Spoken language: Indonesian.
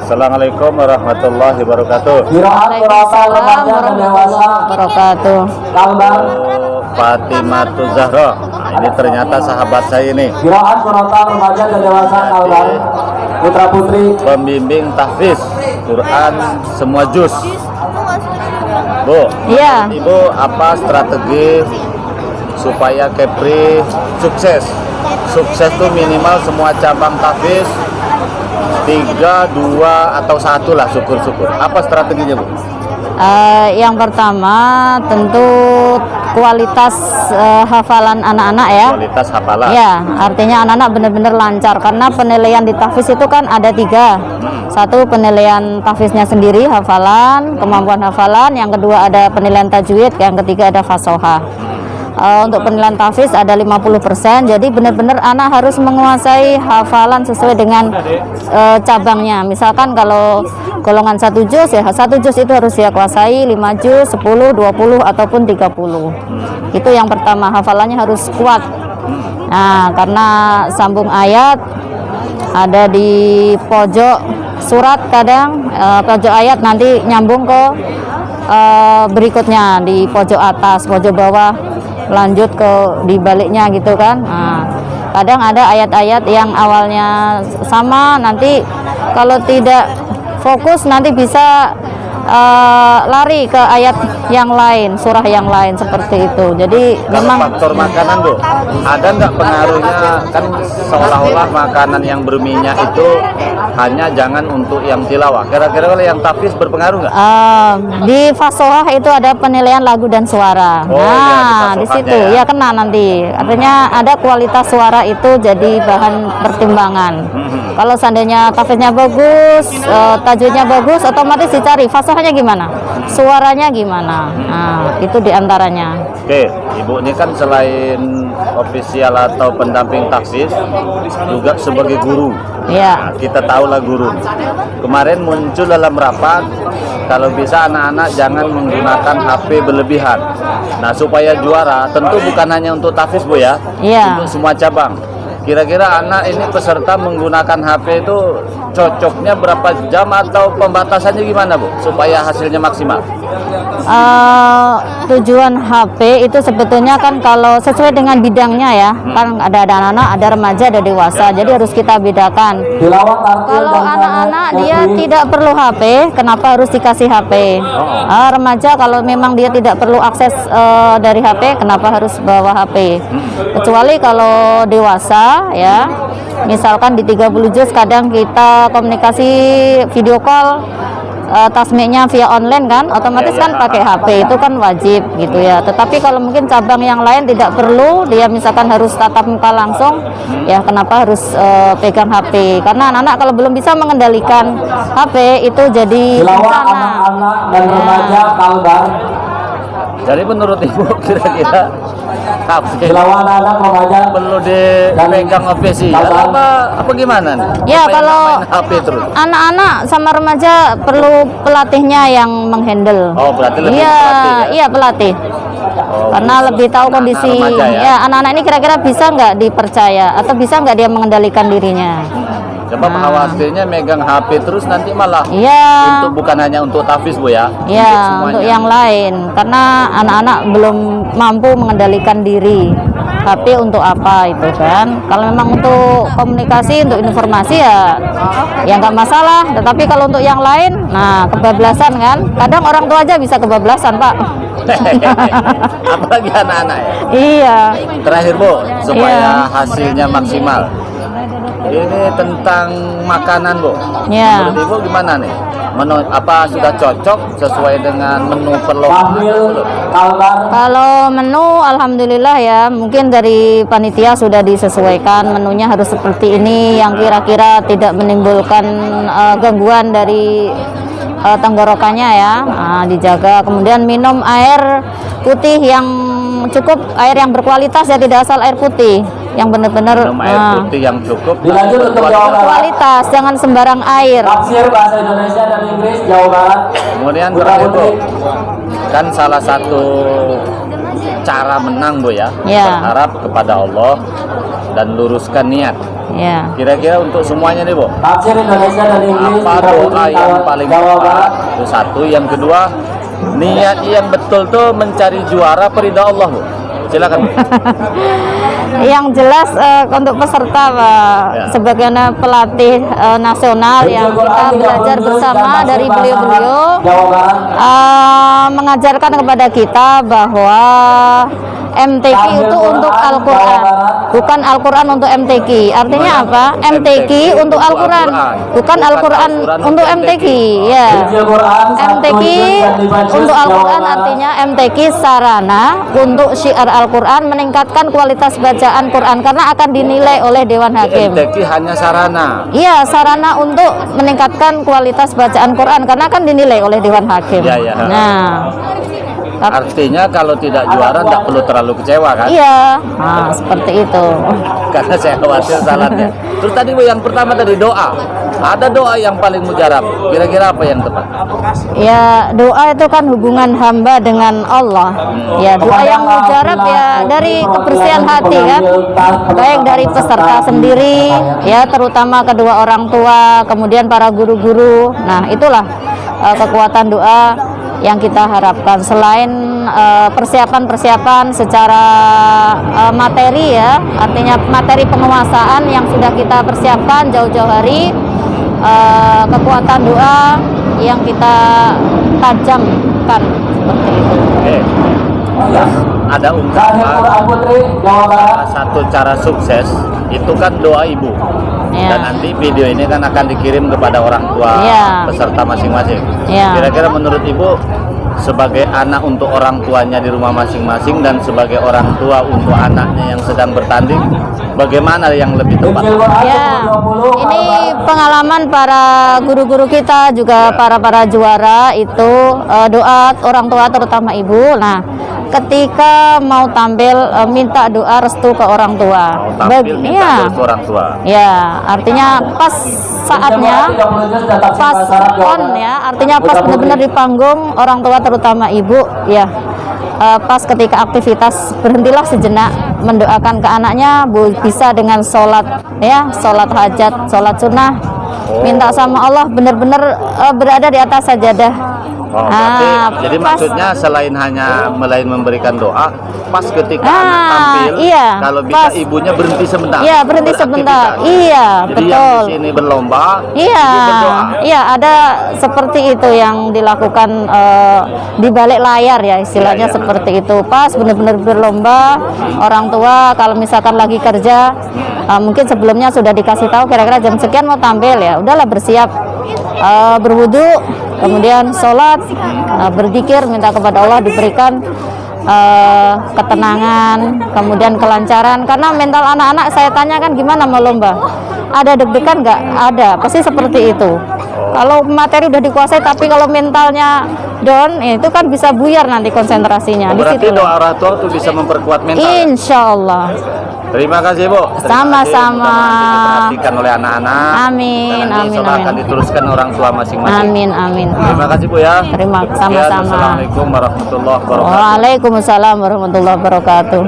Assalamualaikum warahmatullahi wabarakatuh. Waalaikumsalam warahmatullahi wabarakatuh. Fatimatul Zahra. Nah, ini ternyata sahabat saya ini. Kiraan Suratan remaja dan dewasa Kalbar. Putra putri Pembimbing tahfiz Quran semua juz. Bu, Iya. Ibu apa strategi supaya Kepri sukses? Sukses tuh minimal semua cabang tahfiz 3, 2 atau 1 lah, syukur-syukur. Apa strateginya, Bu? Yang pertama tentu kualitas hafalan anak-anak ya. Kualitas hafalan. Ya, artinya anak-anak benar-benar lancar karena penilaian di tahfiz itu kan ada 3. Satu penilaian tahfiznya sendiri, hafalan, kemampuan hafalan. Yang kedua ada penilaian tajwid, yang ketiga ada fasohah. Untuk penilaian tahfiz ada 50%. Jadi benar-benar anak harus menguasai hafalan sesuai dengan cabangnya. Misalkan kalau golongan 1 juz ya 1 juz itu harus dia kuasai 5 juz, 10, 20 ataupun 30. Itu yang pertama, hafalannya harus kuat. Nah, karena sambung ayat ada di pojok surat, kadang pojok ayat nanti nyambung ke berikutnya di pojok atas, pojok bawah, lanjut ke di baliknya gitu kan. Nah, kadang ada ayat-ayat yang awalnya sama, nanti kalau tidak fokus nanti bisa lari ke ayat yang lain, surah yang lain, seperti itu. Jadi Kalau memang faktor makanan, Bu, ada nggak pengaruhnya? Kan seolah-olah makanan yang berminyak itu hanya jangan untuk yang tilawah. Kira-kira kalau yang tahfiz berpengaruh nggak? di fasohah itu ada penilaian lagu dan suara. Oh, Nah, iya, di di situ fasohahnya ya. ya kena nanti. Artinya ada kualitas suara itu jadi bahan pertimbangan. Kalau seandainya tahfiznya bagus, tajwidnya bagus, otomatis dicari fasohahnya gimana, suaranya gimana. Nah, itu diantaranya. Oke, Ibu ini kan selain ofisial atau pendamping tahfiz juga sebagai guru. Iya. Nah, kita tahulah guru. Kemarin muncul dalam rapat kalau bisa anak-anak jangan menggunakan HP berlebihan. Nah, supaya juara tentu bukan hanya untuk tahfiz, Bu ya. Iya. Untuk semua cabang. Kira-kira anak ini peserta menggunakan HP itu cocoknya berapa jam atau pembatasannya gimana, Bu? Supaya hasilnya maksimal. Tujuan HP itu sebetulnya kan kalau sesuai dengan bidangnya ya, kan ada anak-anak, ada remaja, ada dewasa, jadi harus kita bedakan. Tilawat tartil Kalau dan anak-anak sanad dia Kepri. tidak perlu HP, kenapa harus dikasih HP? Remaja kalau memang dia tidak perlu akses dari HP, kenapa harus bawa HP? Kecuali kalau dewasa ya, misalkan di 30 juz kadang kita komunikasi video call, tasmiknya via online kan, otomatis kan pakai HP, itu kan wajib gitu ya. Tetapi kalau mungkin cabang yang lain tidak perlu, dia misalkan harus tatap muka langsung, ya kenapa harus pegang HP? Karena anak-anak kalau belum bisa mengendalikan HP itu jadi Tilawat bencana. anak-anak dan Ya. remaja Kalbar. Jadi menurut Ibu kira-kira HP Tilawat anak-anak remaja perlu dipegang ofisial apa gimana nih? Ya, Supaya kalau nggak main HP terus. anak-anak sama remaja perlu pelatihnya yang menghandle. Oh, berarti lebih Iya, pelatih ya? iya pelatih. Oh, Karena gitu. lebih tahu Anak-anak kondisi remaja ya? ya anak-anak ini kira-kira bisa nggak dipercaya atau bisa nggak dia mengendalikan dirinya. Coba khawatirnya megang HP terus nanti malah Iya. bukan hanya untuk tahfiz, Bu ya. Ya, untuk semuanya. yang lain karena anak-anak belum mampu mengendalikan diri. HP untuk apa itu kan? Kalau memang untuk komunikasi, untuk informasi ya nggak masalah. Tetapi kalau untuk yang lain, nah kebablasan kan? Kadang orang tua aja bisa kebablasan, Pak. Apalagi anak-anak ya. Iya. Terakhir, Bu, supaya Iya. hasilnya maksimal. Ini tentang makanan, Bu. Iya. Menurut Ibu gimana nih? Menu apa sudah cocok sesuai dengan menu perlombaan? Kamil Kalbar. Kalau menu alhamdulillah ya, mungkin dari panitia sudah disesuaikan menunya harus seperti ini yang kira-kira tidak menimbulkan gangguan dari tenggorokannya ya. Nah, dijaga. Kemudian minum air putih yang cukup, air yang berkualitas ya, tidak asal air putih, yang benar-benar Minum air putih yang cukup. Dilanjut untuk Jawa Barat. kualitas, jangan sembarang air. Tafsir bahasa Indonesia dan Inggris Jawa Barat. Kemudian Putra terakhir, Bu, putri. kan salah satu cara menang, Bu ya, Ya. berharap kepada Allah dan luruskan niat. Ya. Kira-kira untuk semuanya nih, Bu, Tafsir Indonesia dan Inggris. apa doa yang paling tepat? Itu satu. Yang kedua, niat yang betul tuh mencari juara perida Allah, Bu. Silakan, Bu. Yang jelas untuk peserta Pak, Ya. sebagaimana pelatih nasional yang kita belajar bersama dari beliau-beliau Jawa Barat. mengajarkan kepada kita bahwa MTQ itu untuk Al-Quran, bukan Al-Quran untuk MTQ. Artinya apa? MTQ untuk Al-Quran, bukan Al-Quran untuk MTQ. Ya. MTQ untuk Al-Quran artinya MTQ sarana untuk syiar Al-Quran, meningkatkan kualitas bacaan Quran karena akan dinilai oleh Dewan Hakim. MTQ hanya sarana. Iya, sarana untuk meningkatkan kualitas bacaan Quran karena akan dinilai oleh Dewan Hakim. Iya, iya. Nah, Artinya kalau tidak juara tidak perlu terlalu kecewa kan? iya, nah, seperti itu. Karena saya khawatir salahnya. Terus tadi, Bu, yang pertama tadi doa. Ada doa yang paling mujarab. Kira-kira apa yang tepat? Ya, doa itu kan hubungan hamba dengan Allah. Ya, doa yang mujarab ya dari kebersihan hati kan, baik dari peserta sendiri, ya terutama kedua orang tua, kemudian para guru-guru. Nah, itulah kekuatan doa yang kita harapkan. Selain persiapan-persiapan secara materi ya, artinya materi penguasaan yang sudah kita persiapkan jauh-jauh hari, kekuatan doa yang kita tajamkan seperti itu. Oke. Ada ungkapan Quran Putri, Jawa Barat. salah satu cara sukses itu kan doa ibu. Ya. Dan nanti video ini kan akan dikirim kepada orang tua Ya. peserta masing-masing. Ya. Kira-kira menurut ibu, sebagai anak untuk orang tuanya di rumah masing-masing dan sebagai orang tua untuk anaknya yang sedang bertanding, bagaimana yang lebih tepat? Ya, ini pengalaman para guru-guru kita juga para juara itu doa orang tua terutama ibu. Nah, ketika mau tampil minta doa restu ke orang tua. Mau tampil minta doa ke orang tua. Ya, artinya pas saatnya, pas on ya, artinya pas benar-benar di panggung orang tua terutama ibu ya. Pas ketika aktivitas berhentilah sejenak mendoakan ke anaknya, bisa dengan sholat ya, sholat hajat, sholat sunnah, minta sama Allah benar-benar berada di atas sajadah. Oh, berarti, jadi maksudnya selain hanya memberikan doa, pas ketika anak tampil, iya, kalau bisa pas. ibunya berhenti sebentar. Iya, berhenti sebentar. beraktivitas. Iya, Jadi betul. yang di sini berlomba, Iya, ibu berdoa. iya ada seperti itu yang dilakukan di balik layar ya, istilahnya Iya, iya. seperti itu. Pas benar-benar berlomba, orang tua kalau misalkan lagi kerja, mungkin sebelumnya sudah dikasih tahu kira-kira jam sekian mau tampil ya, udahlah bersiap, berwudu, kemudian sholat, berzikir, minta kepada Allah diberikan ketenangan, kemudian kelancaran. Karena mental anak-anak saya tanyakan gimana mau lomba, ada deg-degan nggak? Ada, pasti seperti itu. Kalau materi udah dikuasai tapi kalau mentalnya down, itu kan bisa buyar nanti konsentrasinya. Di Berarti situ. doa orang tua itu bisa memperkuat mental. Insya Allah. Terima kasih, Bu. Terima kasih. Sama-sama. Mudah-mudahan diperhatikan oleh anak-anak. Amin, Dan nanti amin, insya Allah amin. akan diteruskan orang tua masing-masing. Amin, amin. Terima kasih, Bu ya. Terima Sekian, sama-sama. Assalamualaikum warahmatullahi wabarakatuh. Waalaikumsalam warahmatullahi wabarakatuh.